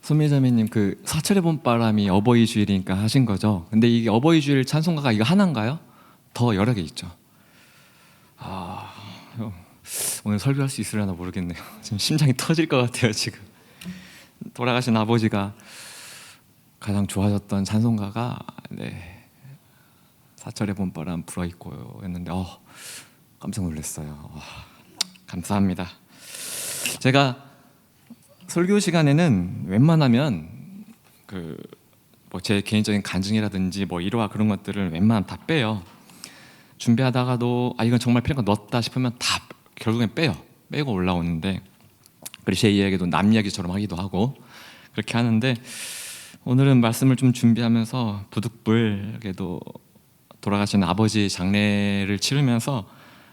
손미자매님 그 사철의 봄바람이 어버이 주일이니까 하신 거죠? 근데 이게 어버이 주일 찬송가가 이거 하나인가요? 더 여러 개 있죠. 아, 오늘 설교할 수 있으려나 모르겠네요. 지금 심장이 터질 것 같아요. 지금 돌아가신 아버지가 가장 좋아하셨던 찬송가가 사철의 봄바람 불어있고요 했는데 깜짝 놀랐어요. 감사합니다. 제가 설교 시간에는 웬만하면 제 개인적인 간증이라든지 일화 그런 것들을 웬만하면 다 빼요. 준비하다가도 이건 정말 필요한 거 넣었다 싶으면 다 결국엔 빼고 올라오는데, 그리고 제 이야기도 남 이야기처럼 하기도 하고 그렇게 하는데, 오늘은 말씀을 좀 준비하면서 부득불게도 돌아가신 아버지 장례를 치르면서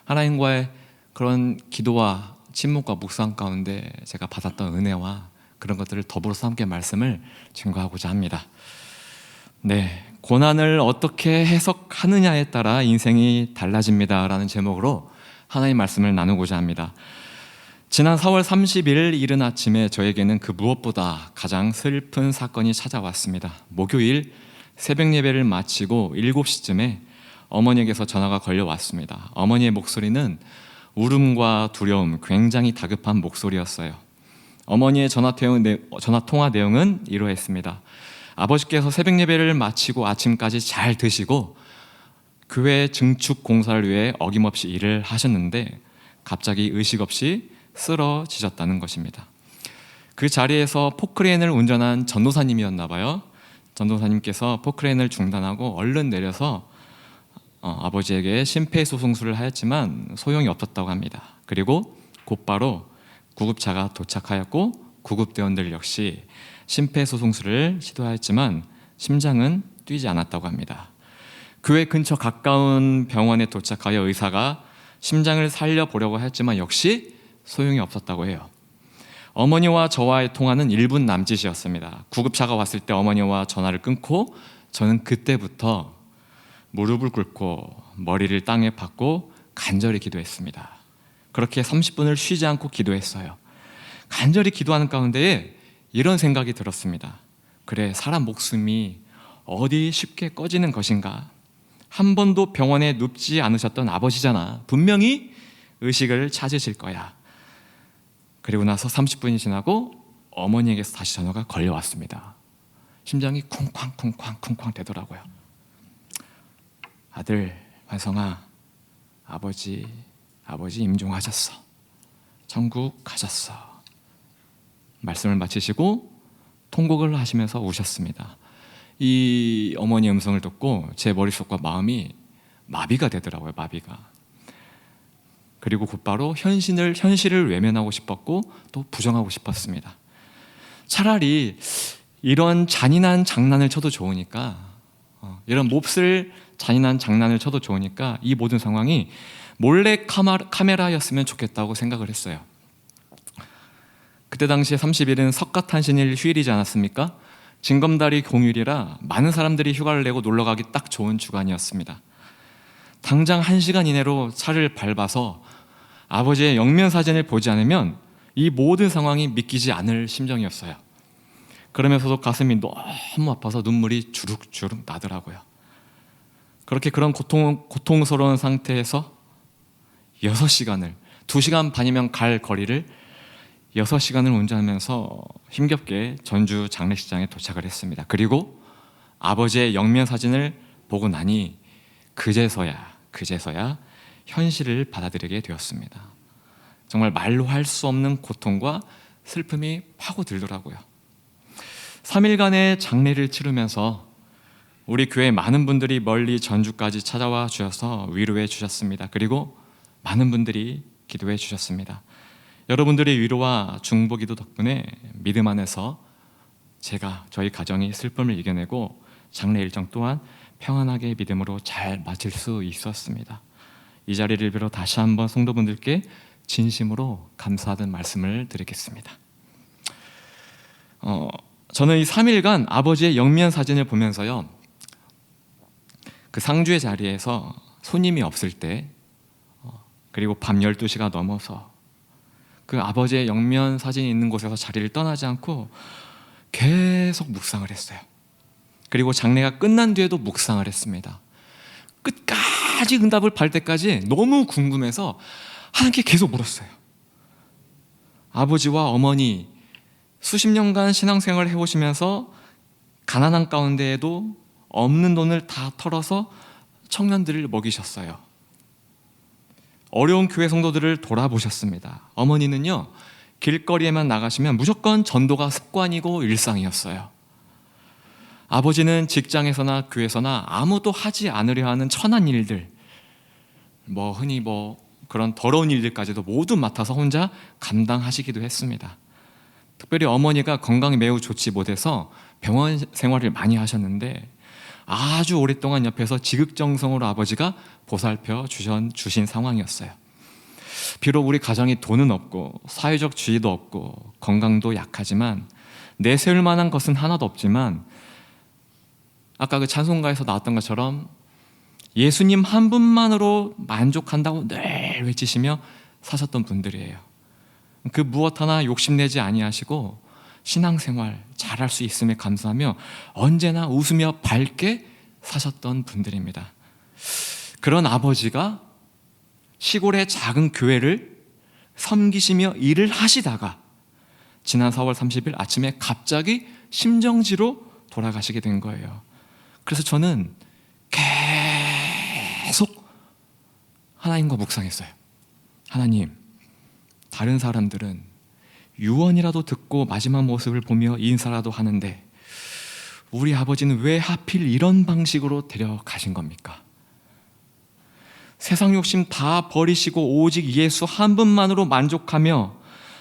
하나님과의 그런 기도와 침묵과 묵상 가운데 제가 받았던 은혜와 그런 것들을 더불어서 함께 말씀을 증거하고자 합니다. 고난을 어떻게 해석하느냐에 따라 인생이 달라집니다 라는 제목으로 하나님의 말씀을 나누고자 합니다. 지난 4월 30일 이른 아침에 저에게는 그 무엇보다 가장 슬픈 사건이 찾아왔습니다. 목요일 새벽 예배를 마치고 7시쯤에 어머니에게서 전화가 걸려왔습니다. 어머니의 목소리는 울음과 두려움, 굉장히 다급한 목소리였어요. 어머니의 전화 통화 내용은 이러했습니다. 아버지께서 새벽 예배를 마치고 아침까지 잘 드시고 교회 증축 공사를 위해 어김없이 일을 하셨는데 갑자기 의식 없이 쓰러지셨다는 것입니다. 그 자리에서 포크레인을 운전한 전도사님이었나 봐요. 전도사님께서 포크레인을 중단하고 얼른 내려서 아버지에게 심폐소생술을 하였지만 소용이 없었다고 합니다. 그리고 곧바로 구급차가 도착하였고 구급대원들 역시 심폐소생술을 시도하였지만 심장은 뛰지 않았다고 합니다. 교회 근처 가까운 병원에 도착하여 의사가 심장을 살려보려고 했지만 역시 소용이 없었다고 해요. 어머니와 저와의 통화는 1분 남짓이었습니다. 구급차가 왔을 때 어머니와 전화를 끊고 저는 그때부터 무릎을 꿇고 머리를 땅에 박고 간절히 기도했습니다. 그렇게 30분을 쉬지 않고 기도했어요. 간절히 기도하는 가운데에 이런 생각이 들었습니다. 그래, 사람 목숨이 어디 쉽게 꺼지는 것인가? 한 번도 병원에 눕지 않으셨던 아버지잖아. 분명히 의식을 찾으실 거야. 그리고 나서 30분이 지나고 어머니에게서 다시 전화가 걸려왔습니다. 심장이 쿵쾅 되더라고요. 아들 환성아, 아버지 임종하셨어. 천국 가셨어. 말씀을 마치시고 통곡을 하시면서 우셨습니다. 이 어머니 음성을 듣고 제 머릿속과 마음이 마비가 되더라고요. 마비가. 그리고 곧바로 현실을 외면하고 싶었고 또 부정하고 싶었습니다. 차라리 이런 잔인한 장난을 쳐도 좋으니까, 이런 몹쓸 잔인한 장난을 쳐도 좋으니까 이 모든 상황이 몰래 카메라였으면 좋겠다고 생각을 했어요. 그때 당시에 30일은 석가탄신일 휴일이지 않았습니까? 징검다리 공휴일이라 많은 사람들이 휴가를 내고 놀러가기 딱 좋은 주간이었습니다. 당장 1시간 이내로 차를 밟아서 아버지의 영면 사진을 보지 않으면 이 모든 상황이 믿기지 않을 심정이었어요. 그러면서도 가슴이 너무 아파서 눈물이 주룩주룩 나더라고요. 그런 고통스러운 상태에서 6시간을, 2시간 반이면 갈 거리를 6시간을 운전하면서 힘겹게 전주 장례식장에 도착을 했습니다. 그리고 아버지의 영면 사진을 보고 나니 그제서야 현실을 받아들이게 되었습니다. 정말 말로 할 수 없는 고통과 슬픔이 파고들더라고요. 3일간의 장례를 치르면서 우리 교회 많은 분들이 멀리 전주까지 찾아와 주셔서 위로해 주셨습니다. 그리고 많은 분들이 기도해 주셨습니다. 여러분들의 위로와 중보기도 덕분에 믿음 안에서 저희 가정이 슬픔을 이겨내고 장례 일정 또한 평안하게 믿음으로 잘 마칠 수 있었습니다. 이 자리를 빌어 다시 한번 성도분들께 진심으로 감사하다는 말씀을 드리겠습니다. 저는 이 3일간 아버지의 영면 사진을 보면서요, 그 상주의 자리에서 손님이 없을 때, 그리고 밤 12시가 넘어서 그 아버지의 영면 사진이 있는 곳에서 자리를 떠나지 않고 계속 묵상을 했어요. 그리고 장례가 끝난 뒤에도 묵상을 했습니다. 끝까지 응답을 받을 때까지 너무 궁금해서 하나님께 계속 물었어요. 아버지와 어머니 수십 년간 신앙생활을 해오시면서 가난한 가운데에도 없는 돈을 다 털어서 청년들을 먹이셨어요. 어려운 교회 성도들을 돌아보셨습니다. 어머니는요, 길거리에만 나가시면 무조건 전도가 습관이고 일상이었어요. 아버지는 직장에서나 교회에서나 아무도 하지 않으려 하는 천한 일들, 흔히 그런 더러운 일들까지도 모두 맡아서 혼자 감당하시기도 했습니다. 특별히 어머니가 건강이 매우 좋지 못해서 병원 생활을 많이 하셨는데 아주 오랫동안 옆에서 지극정성으로 아버지가 보살펴 주신 상황이었어요. 비록 우리 가정이 돈은 없고 사회적 지위도 없고 건강도 약하지만 내세울 만한 것은 하나도 없지만 아까 그 찬송가에서 나왔던 것처럼 예수님 한 분만으로 만족한다고 늘 외치시며 사셨던 분들이에요. 그 무엇 하나 욕심내지 아니하시고 신앙생활 잘할 수 있음에 감사하며 언제나 웃으며 밝게 사셨던 분들입니다. 그런 아버지가 시골의 작은 교회를 섬기시며 일을 하시다가 지난 4월 30일 아침에 갑자기 심정지로 돌아가시게 된 거예요. 그래서 저는 계속 하나님과 묵상했어요. 하나님, 다른 사람들은 유언이라도 듣고 마지막 모습을 보며 인사라도 하는데 우리 아버지는 왜 하필 이런 방식으로 데려가신 겁니까? 세상 욕심 다 버리시고 오직 예수 한 분만으로 만족하며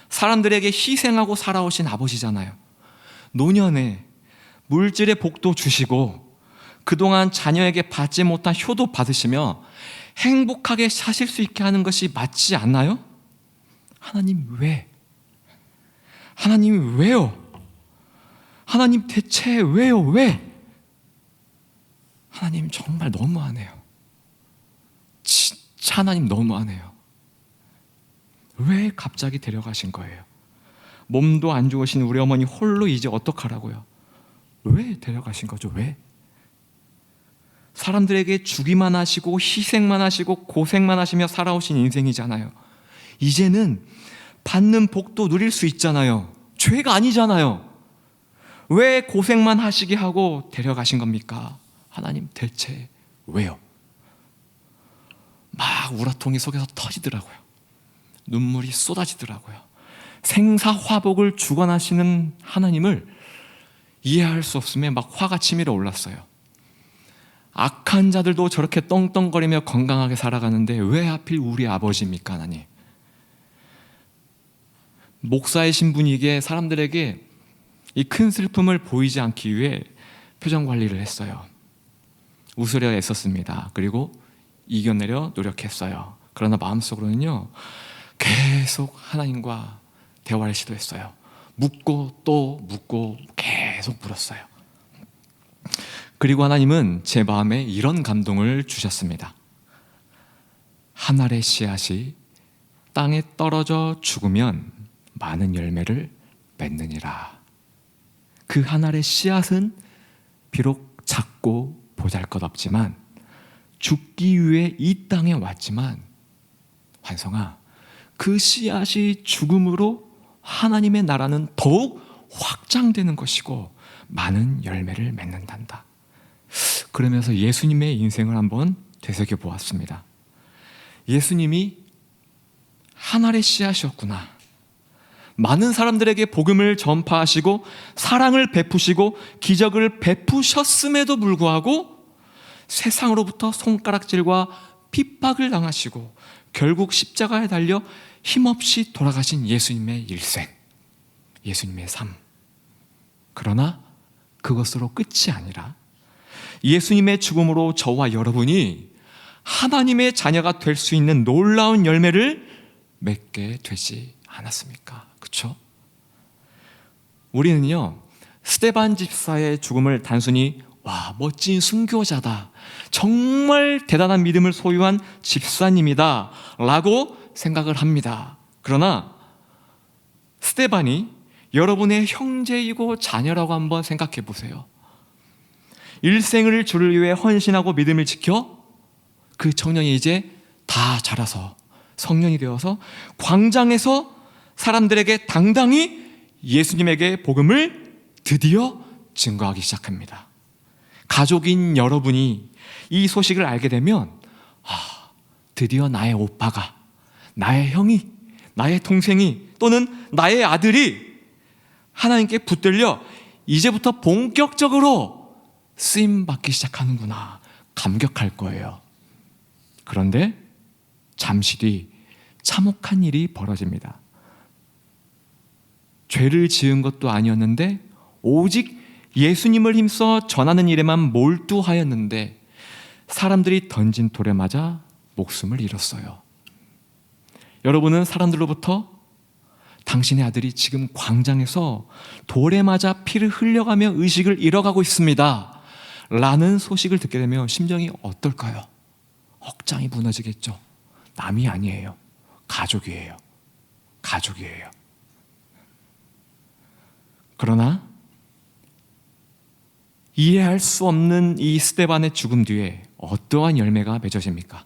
사람들에게 희생하고 살아오신 아버지잖아요. 노년에 물질의 복도 주시고 그동안 자녀에게 받지 못한 효도 받으시며 행복하게 사실 수 있게 하는 것이 맞지 않나요? 하나님 왜? 하나님 왜요? 하나님 대체 왜요? 왜? 하나님 정말 너무하네요. 진짜 하나님 너무하네요. 왜 갑자기 데려가신 거예요? 몸도 안 좋으신 우리 어머니 홀로 이제 어떡하라고요? 왜 데려가신 거죠? 왜? 사람들에게 주기만 하시고 희생만 하시고 고생만 하시며 살아오신 인생이잖아요. 이제는 받는 복도 누릴 수 있잖아요. 죄가 아니잖아요. 왜 고생만 하시게 하고 데려가신 겁니까? 하나님 대체 왜요? 막 우라통이 속에서 터지더라고요. 눈물이 쏟아지더라고요. 생사화복을 주관하시는 하나님을 이해할 수 없음에 막 화가 치밀어 올랐어요. 악한 자들도 저렇게 떵떵거리며 건강하게 살아가는데 왜 하필 우리 아버지입니까, 하나님? 목사의 신분이기에 사람들에게 이 큰 슬픔을 보이지 않기 위해 표정 관리를 했어요. 웃으려 애썼습니다. 그리고 이겨내려 노력했어요. 그러나 마음속으로는요, 계속 하나님과 대화를 시도했어요. 묻고 또 묻고 계속 물었어요. 그리고 하나님은 제 마음에 이런 감동을 주셨습니다. 한 알의 씨앗이 땅에 떨어져 죽으면 많은 열매를 맺느니라. 그 한 알의 씨앗은 비록 작고 보잘것없지만 죽기 위해 이 땅에 왔지만 환성아, 그 씨앗이 죽음으로 하나님의 나라는 더욱 확장되는 것이고 많은 열매를 맺는단다. 그러면서 예수님의 인생을 한번 되새겨 보았습니다. 예수님이 한 알의 씨앗이었구나. 많은 사람들에게 복음을 전파하시고 사랑을 베푸시고 기적을 베푸셨음에도 불구하고 세상으로부터 손가락질과 핍박을 당하시고 결국 십자가에 달려 힘없이 돌아가신 예수님의 일생, 예수님의 삶. 그러나 그것으로 끝이 아니라 예수님의 죽음으로 저와 여러분이 하나님의 자녀가 될 수 있는 놀라운 열매를 맺게 되지 않았습니까? 그렇죠? 우리는요, 스데반 집사의 죽음을 단순히 와, 멋진 순교자다, 정말 대단한 믿음을 소유한 집사님이다 라고 생각을 합니다. 그러나 스데반이 여러분의 형제이고 자녀라고 한번 생각해 보세요. 일생을 주를 위해 헌신하고 믿음을 지켜 그 청년이 이제 다 자라서 성년이 되어서 광장에서 사람들에게 당당히 예수님에게 복음을 드디어 증거하기 시작합니다. 가족인 여러분이 이 소식을 알게 되면 드디어 나의 오빠가, 나의 형이, 나의 동생이 또는 나의 아들이 하나님께 붙들려 이제부터 본격적으로 쓰임받기 시작하는구나 감격할 거예요. 그런데 잠시 뒤 참혹한 일이 벌어집니다. 죄를 지은 것도 아니었는데 오직 예수님을 힘써 전하는 일에만 몰두하였는데 사람들이 던진 돌에 맞아 목숨을 잃었어요. 여러분은 사람들로부터 당신의 아들이 지금 광장에서 돌에 맞아 피를 흘려가며 의식을 잃어가고 있습니다 라는 소식을 듣게 되면 심정이 어떨까요? 억장이 무너지겠죠. 남이 아니에요. 가족이에요. 가족이에요. 그러나 이해할 수 없는 이 스데반의 죽음 뒤에 어떠한 열매가 맺어집니까?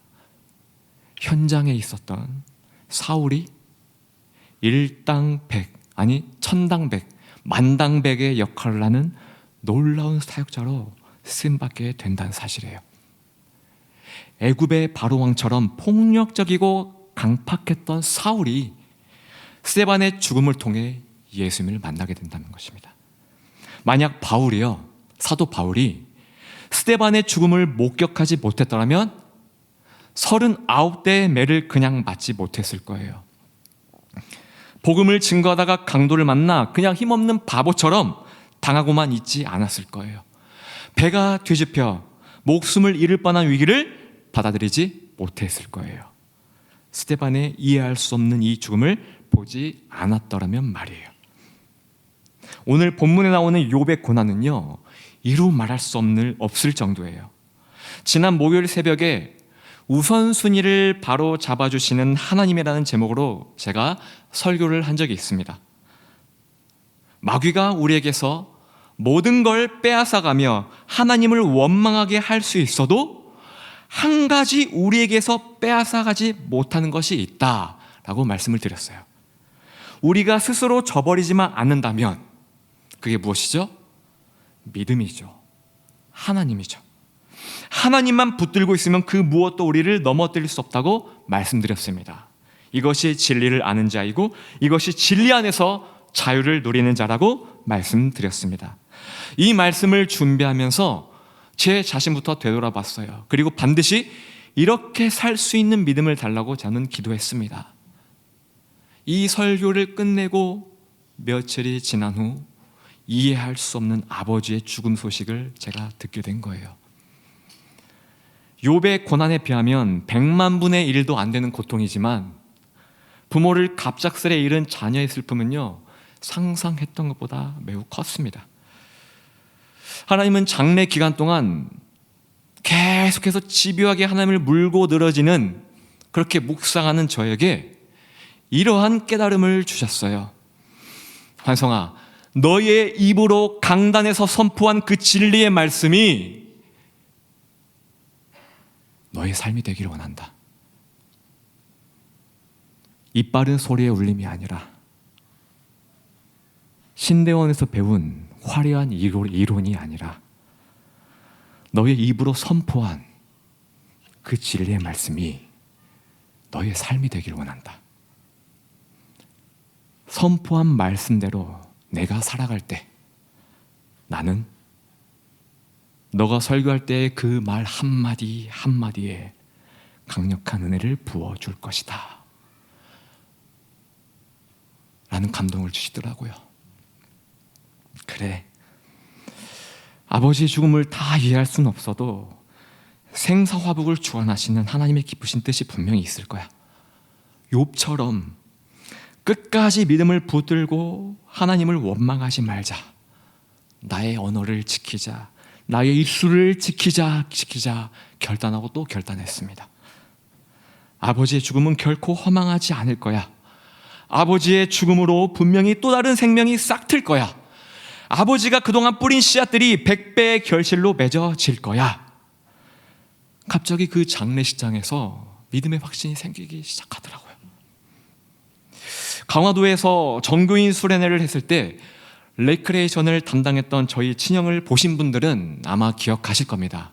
현장에 있었던 사울이 일당백, 아니 천당백, 만당백의 역할을 하는 놀라운 사역자로 쓰임받게 된다는 사실이에요. 애굽의 바로왕처럼 폭력적이고 강팍했던 사울이 스데반의 죽음을 통해 예수님을 만나게 된다는 것입니다. 만약 사도 바울이 스데반의 죽음을 목격하지 못했더라면 39대의 매를 그냥 맞지 못했을 거예요. 복음을 증거하다가 강도를 만나 그냥 힘없는 바보처럼 당하고만 있지 않았을 거예요. 배가 뒤집혀 목숨을 잃을 뻔한 위기를 받아들이지 못했을 거예요. 스데반의 이해할 수 없는 이 죽음을 보지 않았더라면 말이에요. 오늘 본문에 나오는 욥의 고난은요, 이루 말할 수 없을 정도예요. 지난 목요일 새벽에 우선순위를 바로 잡아주시는 하나님이라는 제목으로 제가 설교를 한 적이 있습니다. 마귀가 우리에게서 모든 걸 빼앗아가며 하나님을 원망하게 할 수 있어도 한 가지 우리에게서 빼앗아가지 못하는 것이 있다라고 말씀을 드렸어요. 우리가 스스로 저버리지만 않는다면 그게 무엇이죠? 믿음이죠. 하나님이죠. 하나님만 붙들고 있으면 그 무엇도 우리를 넘어뜨릴 수 없다고 말씀드렸습니다. 이것이 진리를 아는 자이고 이것이 진리 안에서 자유를 누리는 자라고 말씀드렸습니다. 이 말씀을 준비하면서 제 자신부터 되돌아봤어요. 그리고 반드시 이렇게 살 수 있는 믿음을 달라고 저는 기도했습니다. 이 설교를 끝내고 며칠이 지난 후 이해할 수 없는 아버지의 죽음 소식을 제가 듣게 된 거예요. 욥의 고난에 비하면 100만 분의 1도 안 되는 고통이지만 부모를 갑작스레 잃은 자녀의 슬픔은요, 상상했던 것보다 매우 컸습니다. 하나님은 장래 기간 동안 계속해서 집요하게 하나님을 물고 늘어지는, 그렇게 묵상하는 저에게 이러한 깨달음을 주셨어요. 환성아, 너의 입으로 강단에서 선포한 그 진리의 말씀이 너의 삶이 되기를 원한다. 이빠른 소리의 울림이 아니라 신대원에서 배운 화려한 이론이 아니라 너의 입으로 선포한 그 진리의 말씀이 너의 삶이 되기를 원한다. 선포한 말씀대로 내가 살아갈 때 나는 너가 설교할 때 그 말 한마디 한마디에 강력한 은혜를 부어줄 것이다 라는 감동을 주시더라고요. 그래, 아버지의 죽음을 다 이해할 수는 없어도 생사화복을 주관하시는 하나님의 기쁘신 뜻이 분명히 있을 거야. 욥처럼 끝까지 믿음을 붙들고 하나님을 원망하지 말자, 나의 언어를 지키자, 나의 입술을 지키자 결단하고 또 결단했습니다. 아버지의 죽음은 결코 허망하지 않을 거야. 아버지의 죽음으로 분명히 또 다른 생명이 싹 틀 거야. 아버지가 그동안 뿌린 씨앗들이 100배의 결실로 맺어질 거야. 갑자기 그 장례식장에서 믿음의 확신이 생기기 시작하더라고요. 강화도에서 정교인 수련회를 했을 때 레크레이션을 담당했던 저희 친형을 보신 분들은 아마 기억하실 겁니다.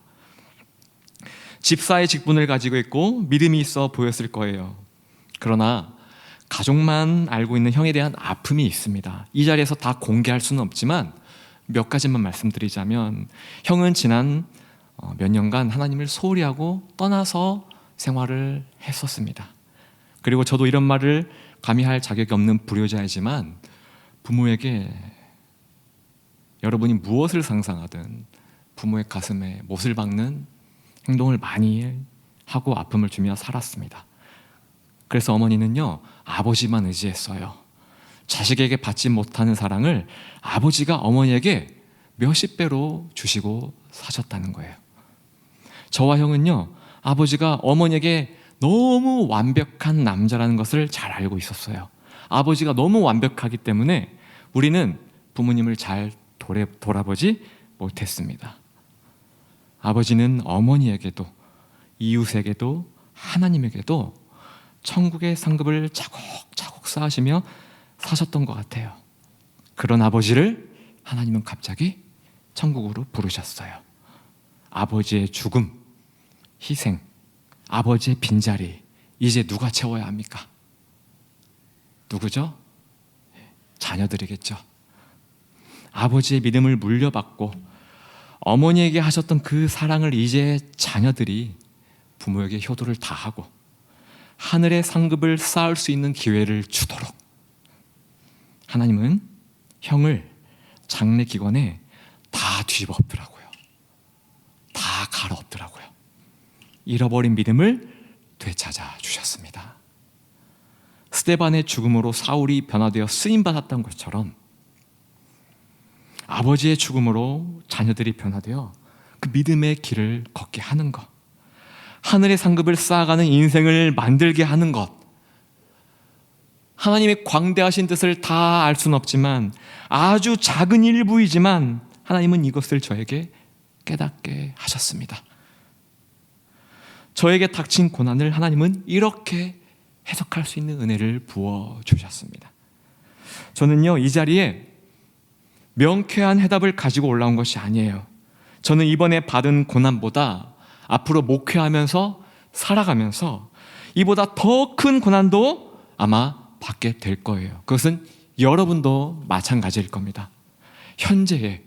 집사의 직분을 가지고 있고 믿음이 있어 보였을 거예요. 그러나 가족만 알고 있는 형에 대한 아픔이 있습니다. 이 자리에서 다 공개할 수는 없지만 몇 가지만 말씀드리자면, 형은 지난 몇 년간 하나님을 소홀히 하고 떠나서 생활을 했었습니다. 그리고 저도 이런 말을 감히 할 자격이 없는 불효자이지만, 부모에게 여러분이 무엇을 상상하든 부모의 가슴에 못을 박는 행동을 많이 하고 아픔을 주며 살았습니다. 그래서 어머니는요, 아버지만 의지했어요. 자식에게 받지 못하는 사랑을 아버지가 어머니에게 몇십 배로 주시고 사셨다는 거예요. 저와 형은요, 아버지가 어머니에게 너무 완벽한 남자라는 것을 잘 알고 있었어요. 아버지가 너무 완벽하기 때문에 우리는 부모님을 잘 돌아보지 못했습니다. 아버지는 어머니에게도, 이웃에게도, 하나님에게도 천국의 상급을 차곡차곡 쌓으시며 사셨던 것 같아요. 그런 아버지를 하나님은 갑자기 천국으로 부르셨어요. 아버지의 죽음, 희생, 아버지의 빈자리, 이제 누가 채워야 합니까? 누구죠? 자녀들이겠죠. 아버지의 믿음을 물려받고 어머니에게 하셨던 그 사랑을 이제 자녀들이 부모에게 효도를 다하고 하늘의 상급을 쌓을 수 있는 기회를 주도록 하나님은 형을 장례기관에 다 뒤집어 엎더라고요. 다 갈아엎더라고요. 잃어버린 믿음을 되찾아 주셨습니다. 스데반의 죽음으로 사울이 변화되어 쓰임받았던 것처럼 아버지의 죽음으로 자녀들이 변화되어 그 믿음의 길을 걷게 하는 것, 하늘의 상급을 쌓아가는 인생을 만들게 하는 것, 하나님의 광대하신 뜻을 다 알 수는 없지만 아주 작은 일부이지만 하나님은 이것을 저에게 깨닫게 하셨습니다. 저에게 닥친 고난을 하나님은 이렇게 해석할 수 있는 은혜를 부어주셨습니다. 저는요, 이 자리에 명쾌한 해답을 가지고 올라온 것이 아니에요. 저는 이번에 받은 고난보다 앞으로 목회하면서 살아가면서 이보다 더 큰 고난도 아마 받게 될 거예요. 그것은 여러분도 마찬가지일 겁니다. 현재에,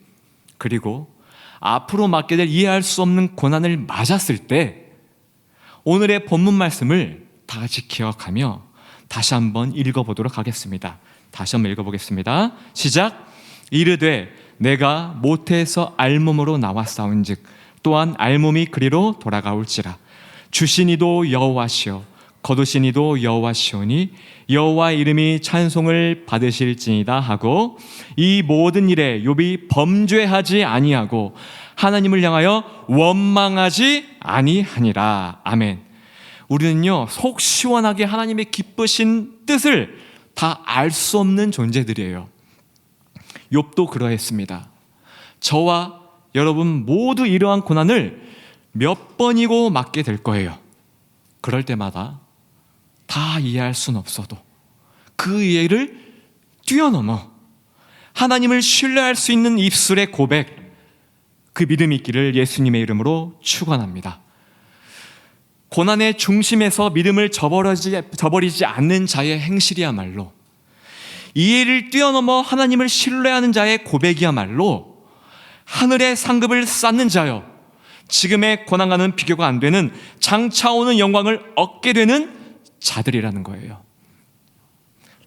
그리고 앞으로 맞게 될 이해할 수 없는 고난을 맞았을 때 오늘의 본문 말씀을 다 같이 기억하며 다시 한번 읽어보도록 하겠습니다. 다시 한번 읽어보겠습니다. 시작. 이르되 내가 모태에서 알몸으로 나왔사온즉 또한 알몸이 그리로 돌아가올지라. 주시니도 여호와시오 거두시니도 여호와시오니 여호와 이름이 찬송을 받으실지니다 하고 이 모든 일에 욥이 범죄하지 아니하고 하나님을 향하여 원망하지 아니하니라. 아멘. 우리는요, 속 시원하게 하나님의 기쁘신 뜻을 다 알 수 없는 존재들이에요. 욥도 그러했습니다. 저와 여러분 모두 이러한 고난을 몇 번이고 맞게 될 거예요. 그럴 때마다 다 이해할 수는 없어도 그 이해를 뛰어넘어 하나님을 신뢰할 수 있는 입술의 고백, 그 믿음이 있기를 예수님의 이름으로 축원합니다. 고난의 중심에서 믿음을 저버리지 않는 자의 행실이야말로, 이해를 뛰어넘어 하나님을 신뢰하는 자의 고백이야말로 하늘의 상급을 쌓는 자요, 지금의 고난과는 비교가 안 되는 장차 오는 영광을 얻게 되는 자들이라는 거예요.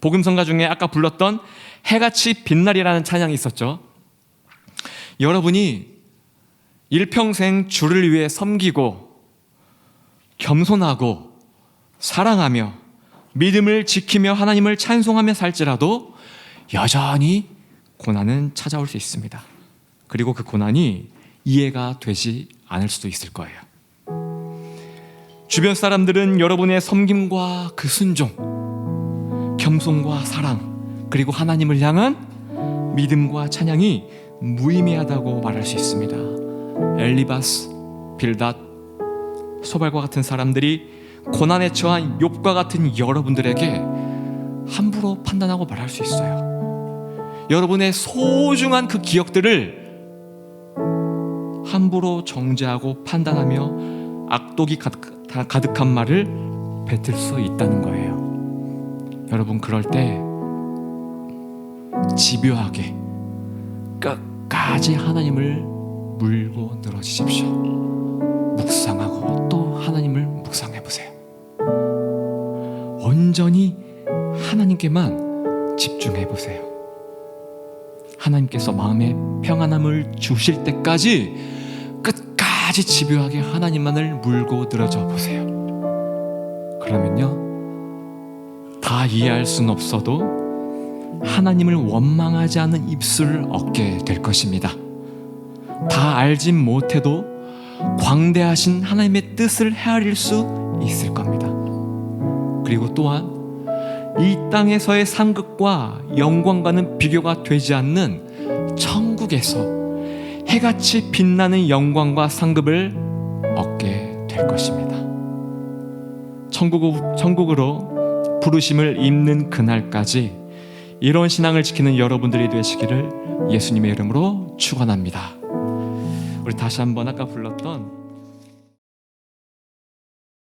복음성가 중에 아까 불렀던 해같이 빛날이라는 찬양이 있었죠. 여러분이 일평생 주를 위해 섬기고 겸손하고 사랑하며 믿음을 지키며 하나님을 찬송하며 살지라도 여전히 고난은 찾아올 수 있습니다. 그리고 그 고난이 이해가 되지 않을 수도 있을 거예요. 주변 사람들은 여러분의 섬김과 그 순종, 겸손과 사랑, 그리고 하나님을 향한 믿음과 찬양이 무의미하다고 말할 수 있습니다. 엘리바스, 빌닷, 소발과 같은 사람들이 고난에 처한 욥과 같은 여러분들에게 함부로 판단하고 말할 수 있어요. 여러분의 소중한 그 기억들을 함부로 정죄하고 판단하며 악독이 가득한 말을 뱉을 수 있다는 거예요. 여러분, 그럴 때 집요하게 끝까지 하나님을 물고 늘어지십시오. 묵상하고 또 하나님을 묵상해 보세요. 온전히 하나님께만 집중해 보세요. 하나님께서 마음에 평안함을 주실 때까지 끝까지 집요하게 하나님만을 물고 늘어져 보세요. 그러면요, 다 이해할 수는 없어도 하나님을 원망하지 않는 입술을 얻게 될 것입니다. 다 알진 못해도 광대하신 하나님의 뜻을 헤아릴 수 있을 겁니다. 그리고 또한 이 땅에서의 상급과 영광과는 비교가 되지 않는 천국에서 해같이 빛나는 영광과 상급을 얻게 될 것입니다. 천국으로 부르심을 입는 그날까지 이런 신앙을 지키는 여러분들이 되시기를 예수님의 이름으로 축원합니다. 우리 다시 한번 아까 불렀던